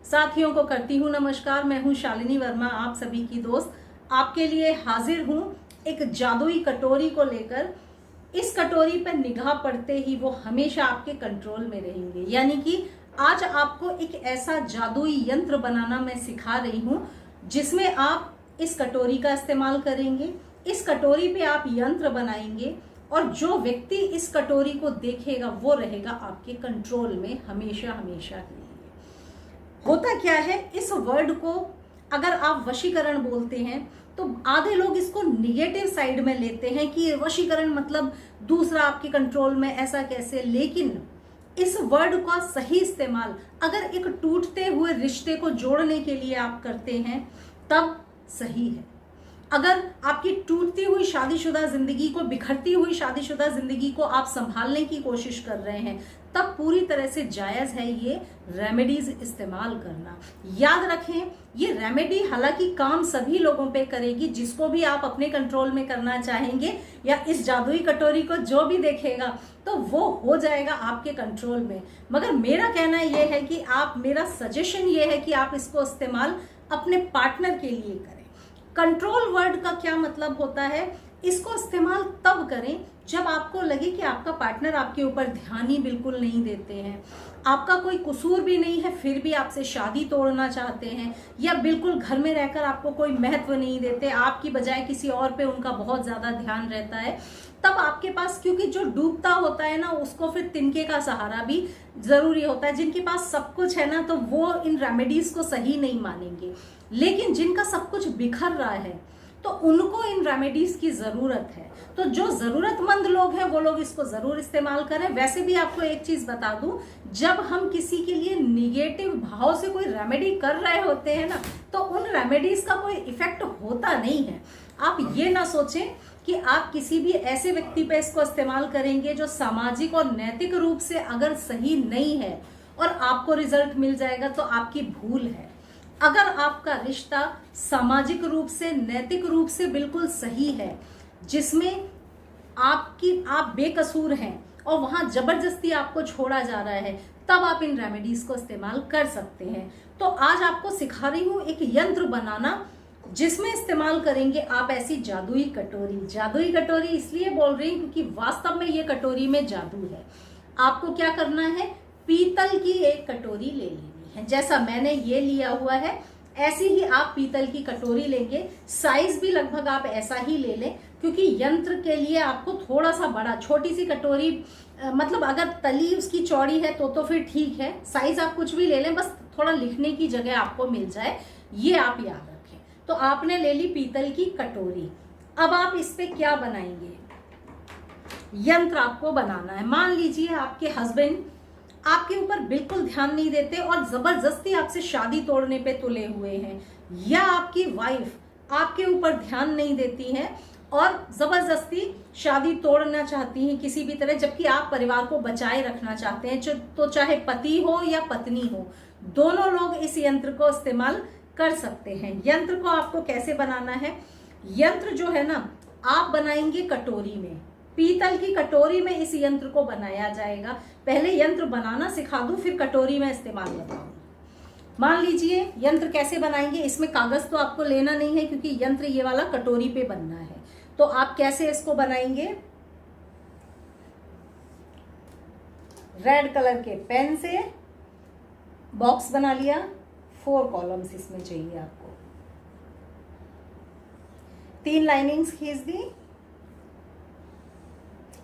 साथियों को करती हूँ नमस्कार। मैं हूँ शालिनी वर्मा, आप सभी की दोस्त। आपके लिए हाजिर हूँ एक जादुई कटोरी को लेकर। इस कटोरी पर निगाह पड़ते ही वो हमेशा आपके कंट्रोल में रहेंगे। यानी कि आज आपको एक ऐसा जादुई यंत्र बनाना मैं सिखा रही हूँ जिसमें आप इस कटोरी का इस्तेमाल करेंगे। इस कटोरी पे आप यंत्र बनाएंगे और जो व्यक्ति इस कटोरी को देखेगा वो रहेगा आपके कंट्रोल में हमेशा हमेशा के लिए। होता क्या है, इस वर्ड को अगर आप वशीकरण बोलते हैं तो आधे लोग इसको निगेटिव साइड में लेते हैं कि वशीकरण मतलब दूसरा आपके कंट्रोल में, ऐसा कैसे। लेकिन इस वर्ड का सही इस्तेमाल अगर एक टूटते हुए रिश्ते को जोड़ने के लिए आप करते हैं तब सही है। अगर आपकी टूटती हुई शादीशुदा जिंदगी को, बिखरती हुई शादीशुदा जिंदगी को आप संभालने की कोशिश कर रहे हैं तब पूरी तरह से जायज है ये रेमेडीज इस्तेमाल करना। याद रखें, ये रेमेडी हालांकि काम सभी लोगों पे करेगी। जिसको भी आप अपने कंट्रोल में करना चाहेंगे या इस जादुई कटोरी को जो भी देखेगा तो वो हो जाएगा आपके कंट्रोल में। मगर मेरा कहना यह है कि मेरा सजेशन ये है कि आप इसको इस्तेमाल अपने पार्टनर के लिए करें। कंट्रोल वर्ड का क्या मतलब होता है, इसको इस्तेमाल तब करें जब आपको लगे कि आपका पार्टनर आपके ऊपर ध्यान ही बिल्कुल नहीं देते हैं, आपका कोई कसूर भी नहीं है फिर भी आपसे शादी तोड़ना चाहते हैं, या बिल्कुल घर में रहकर आपको कोई महत्व नहीं देते, आपकी बजाय किसी और पे उनका बहुत ज्यादा ध्यान रहता है। तब आपके पास, क्योंकि जो डूबता होता है ना उसको फिर तिनके का सहारा भी जरूरी होता है। जिनके पास सब कुछ है ना तो वो इन रेमेडीज को सही नहीं मानेंगे, लेकिन जिनका सब कुछ बिखर रहा है तो उनको इन रेमेडीज की जरूरत है। तो जो जरूरतमंद लोग हैं वो लोग इसको जरूर इस्तेमाल करें। वैसे भी आपको एक चीज बता दूं, जब हम किसी के लिए निगेटिव भाव से कोई रेमेडी कर रहे होते हैं ना तो उन रेमेडीज का कोई इफेक्ट होता नहीं है। आप ये ना सोचें कि आप किसी भी ऐसे व्यक्ति पे इसको इस्तेमाल करेंगे जो सामाजिक और नैतिक रूप से अगर सही नहीं है और आपको रिजल्ट मिल जाएगा तो आपकी भूल है। अगर आपका रिश्ता सामाजिक रूप से, नैतिक रूप से बिल्कुल सही है, जिसमें आप बेकसूर हैं और वहां जबरदस्ती आपको छोड़ा जा रहा है, तब आप इन रेमेडीज को इस्तेमाल कर सकते हैं। तो आज आपको सिखा रही हूं एक यंत्र बनाना जिसमें इस्तेमाल करेंगे आप ऐसी जादुई कटोरी। जादुई कटोरी इसलिए बोल रही हूं क्योंकि वास्तव में ये कटोरी में जादू है। आपको क्या करना है, पीतल की एक कटोरी ले लेनी है। जैसा मैंने ये लिया हुआ है ऐसी ही आप पीतल की कटोरी लेंगे। साइज भी लगभग आप ऐसा ही ले लें क्योंकि यंत्र के लिए आपको थोड़ा सा बड़ा, छोटी सी कटोरी मतलब अगर तली उसकी चौड़ी है तो फिर ठीक है। साइज आप कुछ भी ले लें, बस थोड़ा लिखने की जगह आपको मिल जाए, ये आप याद रखें। तो आपने ले ली पीतल की कटोरी। अब आप इस पे क्या बनाएंगे, यंत्र आपको बनाना है। मान लीजिए आपके हस्बैंड आपके ऊपर बिल्कुल ध्यान नहीं देते और जबरदस्ती आपसे शादी तोड़ने पे तुले हुए हैं, या आपकी वाइफ आपके ऊपर ध्यान नहीं देती है और जबरदस्ती शादी तोड़ना चाहती हैं किसी भी तरह, जबकि आप परिवार को बचाए रखना चाहते हैं। तो चाहे पति हो या पत्नी हो, दोनों लोग इस यंत्र को इस्तेमाल कर सकते हैं। यंत्र को आपको कैसे बनाना है, यंत्र जो है ना आप बनाएंगे कटोरी में, पीतल की कटोरी में इस यंत्र को बनाया जाएगा। पहले यंत्र बनाना सिखा दूं फिर कटोरी में इस्तेमाल बताऊं। मान लीजिए यंत्र कैसे बनाएंगे, इसमें कागज तो आपको लेना नहीं है क्योंकि यंत्र ये वाला कटोरी पे बनना है। तो आप कैसे इसको बनाएंगे, रेड कलर के पेन से बॉक्स बना लिया, 4 कॉलम्स इसमें चाहिए आपको, 3 लाइनिंग्स खींच दी।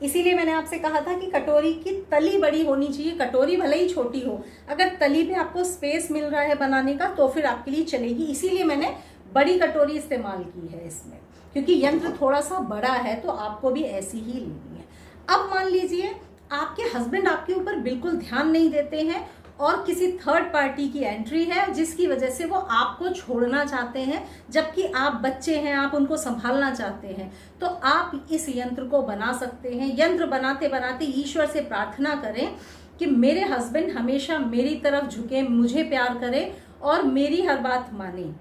इसीलिए मैंने आपसे कहा था कि कटोरी की तली बड़ी होनी चाहिए। कटोरी भले ही छोटी हो, अगर तली पे आपको स्पेस मिल रहा है बनाने का तो फिर आपके लिए चलेगी। इसीलिए मैंने बड़ी कटोरी इस्तेमाल की है इसमें, क्योंकि यंत्र थोड़ा सा बड़ा है तो आपको भी ऐसी ही लेनी है। अब मान लीजिए आपके हस्बैंड आपके ऊपर बिल्कुल ध्यान नहीं देते हैं और किसी थर्ड पार्टी की एंट्री है जिसकी वजह से वो आपको छोड़ना चाहते हैं, जबकि आप बच्चे हैं, आप उनको संभालना चाहते हैं। तो आप इस यंत्र को बना सकते हैं। यंत्र बनाते बनाते ईश्वर से प्रार्थना करें कि मेरे हस्बैंड हमेशा मेरी तरफ झुके, मुझे प्यार करें और मेरी हर बात माने।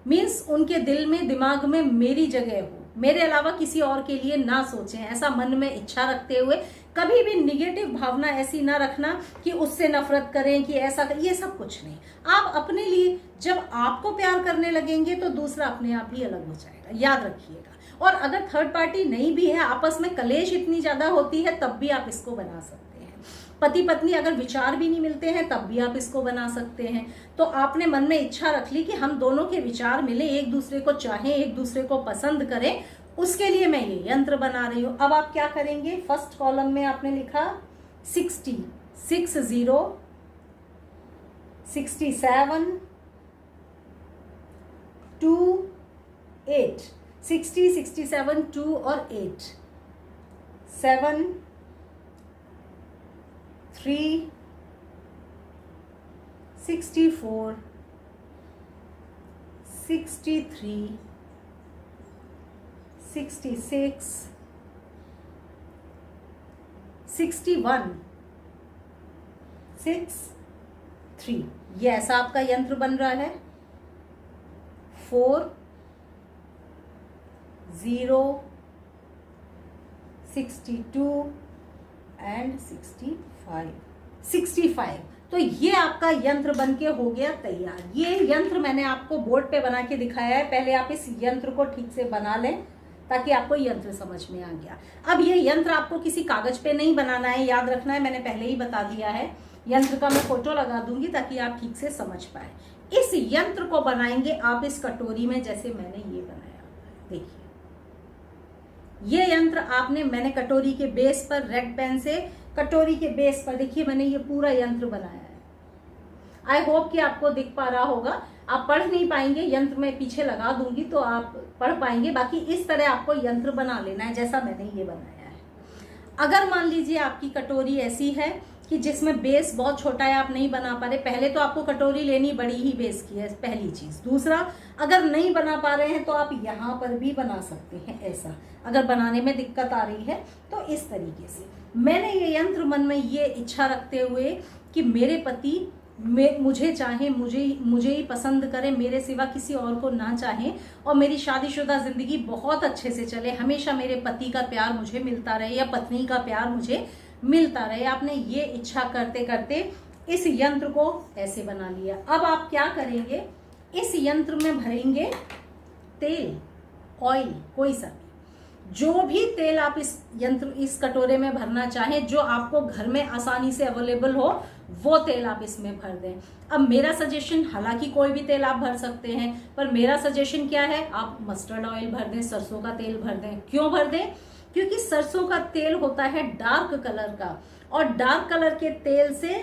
मीन्स उनके दिल में, दिमाग में मेरी जगह हो, मेरे अलावा किसी और के लिए ना सोचें, ऐसा मन में इच्छा रखते हुए कभी भी निगेटिव भावना ऐसी ना रखना कि उससे नफरत करें, कि ऐसा ये सब कुछ नहीं। आप अपने लिए जब आपको प्यार करने लगेंगे तो दूसरा अपने आप ही अलग हो जाएगा, याद रखिएगा। और अगर थर्ड पार्टी नहीं भी है, आपस में कलेश इतनी ज्यादा होती है, तब भी आप इसको बना सकते हैं। पति पत्नी अगर विचार भी नहीं मिलते हैं, तब भी आप इसको बना सकते हैं। तो आपने मन में इच्छा रख ली कि हम दोनों के विचार मिले, एक दूसरे को चाहें, एक दूसरे को पसंद करें, उसके लिए मैं ये यंत्र बना रही हूं। अब आप क्या करेंगे, फर्स्ट कॉलम में आपने लिखा 60, 60, 67, 2, 8, 60, 67, 2 और 8, 7, 3, 64, 63, 66, 61, 6, 3। ये ऐसा आपका यंत्र बन रहा है। 4, 0, 62 एंड 65, 65। तो ये आपका यंत्र बनके हो गया तैयार। ये यंत्र मैंने आपको बोर्ड पे बना के दिखाया है। पहले आप इस यंत्र को ठीक से बना लें ताकि आपको यंत्र समझ में आ गया। अब ये यंत्र आपको किसी कागज पे नहीं बनाना है, याद रखना है, मैंने पहले ही बता दिया है। यंत्र का मैं फोटो लगा दूंगी ताकि आप ठीक से समझ पाए। इस यंत्र को बनाएंगे आप इस कटोरी में, जैसे मैंने ये बनाया। देखिए ये यंत्र मैंने कटोरी के बेस पर रेड पेन से कटोरी के बेस पर, देखिए मैंने ये पूरा यंत्र बनाया है। आई होप कि आपको दिख पा रहा होगा। आप पढ़ नहीं पाएंगे, यंत्र में पीछे लगा दूंगी तो आप पढ़ पाएंगे। बाकी इस तरह आपको यंत्र बना लेना है जैसा मैंने ये बनाया है। अगर मान लीजिए आपकी कटोरी ऐसी है कि जिसमें बेस बहुत छोटा है, आप नहीं बना पा रहे, पहले तो आपको कटोरी लेनी बड़ी ही बेस की है, पहली चीज। दूसरा, अगर नहीं बना पा रहे हैं तो आप यहाँ पर भी बना सकते हैं ऐसा। अगर बनाने में दिक्कत आ रही है तो इस तरीके से मैंने ये यंत्र मन में ये इच्छा रखते हुए कि मेरे पति मुझे चाहे, मुझे ही पसंद करे, मेरे सिवा किसी और को ना चाहे, और मेरी शादीशुदा जिंदगी बहुत अच्छे से चले, हमेशा मेरे पति का प्यार मुझे मिलता रहे या पत्नी का प्यार मुझे मिलता रहे। आपने ये इच्छा करते करते इस यंत्र को ऐसे बना लिया। अब आप क्या करेंगे, इस यंत्र में भरेंगे तेल, ऑयल, कोई सा जो भी तेल आप इस कटोरे में भरना चाहें, जो आपको घर में आसानी से अवेलेबल हो, वो तेल आप इसमें भर दें। अब मेरा सजेशन, हालांकि कोई भी तेल आप भर सकते हैं, पर मेरा सजेशन क्या है, आप मस्टर्ड ऑयल भर दें, सरसों का तेल भर दें। क्यों भर दें? क्योंकि सरसों का तेल होता है डार्क कलर का, और डार्क कलर के तेल से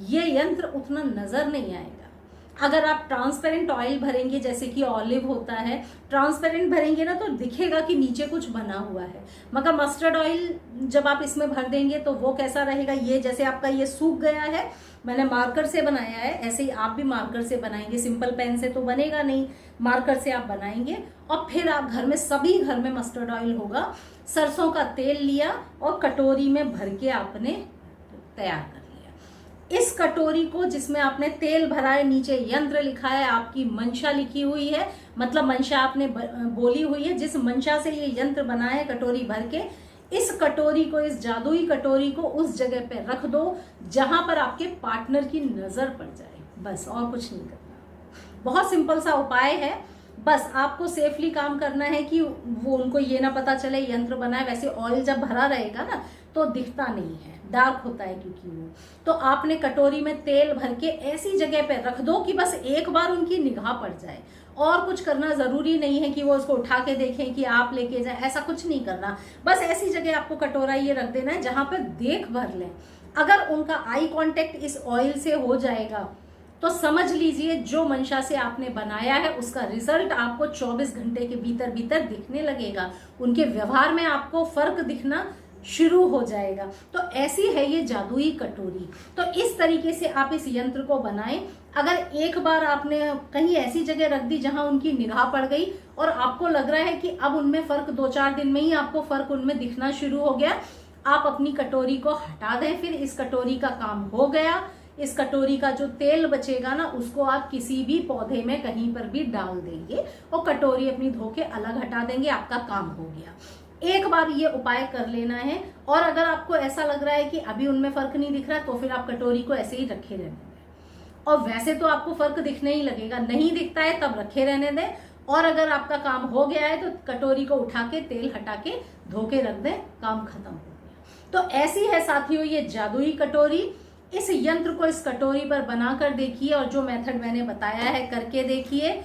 ये यंत्र उतना नजर नहीं आएगा। अगर आप ट्रांसपेरेंट ऑयल भरेंगे, जैसे कि ऑलिव होता है, ट्रांसपेरेंट भरेंगे ना तो दिखेगा कि नीचे कुछ बना हुआ है। मगर मस्टर्ड ऑयल जब आप इसमें भर देंगे तो वो कैसा रहेगा, ये जैसे आपका ये सूख गया है, मैंने मार्कर से बनाया है, ऐसे ही आप भी मार्कर से बनाएंगे। सिंपल पेन से तो बनेगा नहीं, मार्कर से आप बनाएंगे। और फिर आप घर में, सभी घर में मस्टर्ड ऑयल होगा, सरसों का तेल लिया और कटोरी में भर के आपने तैयार कर लिया। इस कटोरी को, जिसमें आपने तेल भरा है, नीचे यंत्र लिखा है, आपकी मंशा लिखी हुई है, मतलब मंशा आपने बोली हुई है, जिस मंशा से ये यंत्र बना है कटोरी भर के, इस कटोरी को, इस जादुई कटोरी को उस जगह पे रख दो जहां पर आपके पार्टनर की नजर पड़ जाए। बस, और कुछ नहीं करना। बहुत सिंपल सा उपाय है। बस आपको सेफली काम करना है कि वो उनको ये ना पता चले यंत्र बना है। वैसे ऑयल जब भरा रहेगा ना तो दिखता नहीं है, डार्क होता है क्योंकि वो। तो आपने कटोरी में तेल भर के ऐसी जगह पे रख दो कि बस एक बार उनकी निगाह पड़ जाए। और कुछ करना जरूरी नहीं है कि वो उसको उठा के देखें कि आप लेके जाए, ऐसा कुछ नहीं करना। बस ऐसी जगह आपको कटोरा ये रख देना है जहां पर देख भर लें। अगर उनका आई कांटेक्ट इस ऑयल से हो जाएगा तो समझ लीजिए जो मंशा से आपने बनाया है उसका रिजल्ट आपको 24 घंटे के भीतर भीतर दिखने लगेगा। उनके व्यवहार में आपको फर्क दिखना शुरू हो जाएगा। तो ऐसी है ये जादुई कटोरी। तो इस तरीके से आप इस यंत्र को बनाएं। अगर एक बार आपने कहीं ऐसी जगह रख दी जहां उनकी निगाह पड़ गई और आपको लग रहा है कि अब उनमें फर्क 2-4 दिन में ही आपको फर्क उनमें दिखना शुरू हो गया, आप अपनी कटोरी को हटा दें। फिर इस कटोरी का काम हो गया। इस कटोरी का जो तेल बचेगा ना, उसको आप किसी भी पौधे में कहीं पर भी डाल देंगे और कटोरी अपनी धो के अलग हटा देंगे, आपका काम हो गया। एक बार ये उपाय कर लेना है। और अगर आपको ऐसा लग रहा है कि अभी उनमें फर्क नहीं दिख रहा, तो फिर आप कटोरी को ऐसे ही रखे रहने दें। और वैसे तो आपको फर्क दिखने ही लगेगा, नहीं दिखता है तब रखे रहने दें। और अगर आपका काम हो गया है तो कटोरी को उठा के तेल हटा के धो के रख दें, काम खत्म हो गया। तो ऐसी है साथियों ये जादुई कटोरी। इस यंत्र को इस कटोरी पर बनाकर देखिए और जो मेथड मैंने बताया है करके देखिए।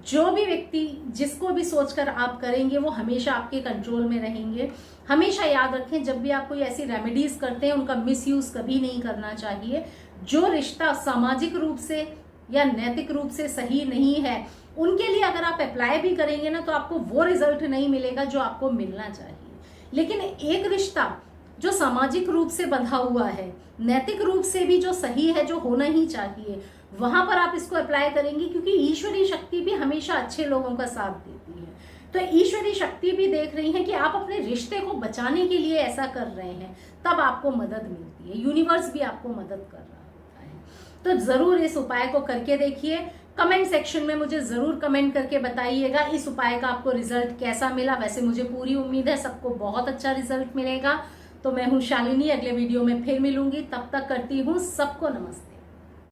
जो भी व्यक्ति जिसको भी सोचकर आप करेंगे वो हमेशा आपके कंट्रोल में रहेंगे। हमेशा याद रखें, जब भी आप कोई ऐसी रेमेडीज करते हैं उनका मिसयूज कभी नहीं करना चाहिए। जो रिश्ता सामाजिक रूप से या नैतिक रूप से सही नहीं है, उनके लिए अगर आप अप्लाई भी करेंगे ना तो आपको वो रिजल्ट नहीं मिलेगा जो आपको मिलना चाहिए। लेकिन एक रिश्ता जो सामाजिक रूप से बंधा हुआ है, नैतिक रूप से भी जो सही है, जो होना ही चाहिए, वहां पर आप इसको अप्लाई करेंगे, क्योंकि ईश्वरीय शक्ति भी हमेशा अच्छे लोगों का साथ देती है। तो ईश्वरीय शक्ति भी देख रही है कि आप अपने रिश्ते को बचाने के लिए ऐसा कर रहे हैं, तब आपको मदद मिलती है। यूनिवर्स भी आपको मदद कर रहा होता है। तो जरूर इस उपाय को करके देखिए। कमेंट सेक्शन में मुझे जरूर कमेंट करके बताइएगा इस उपाय का आपको रिजल्ट कैसा मिला। वैसे मुझे पूरी उम्मीद है सबको बहुत अच्छा रिजल्ट मिलेगा। तो मैं हूं शालिनी, अगले वीडियो में फिर मिलूंगी। तब तक करती हूं सबको नमस्ते।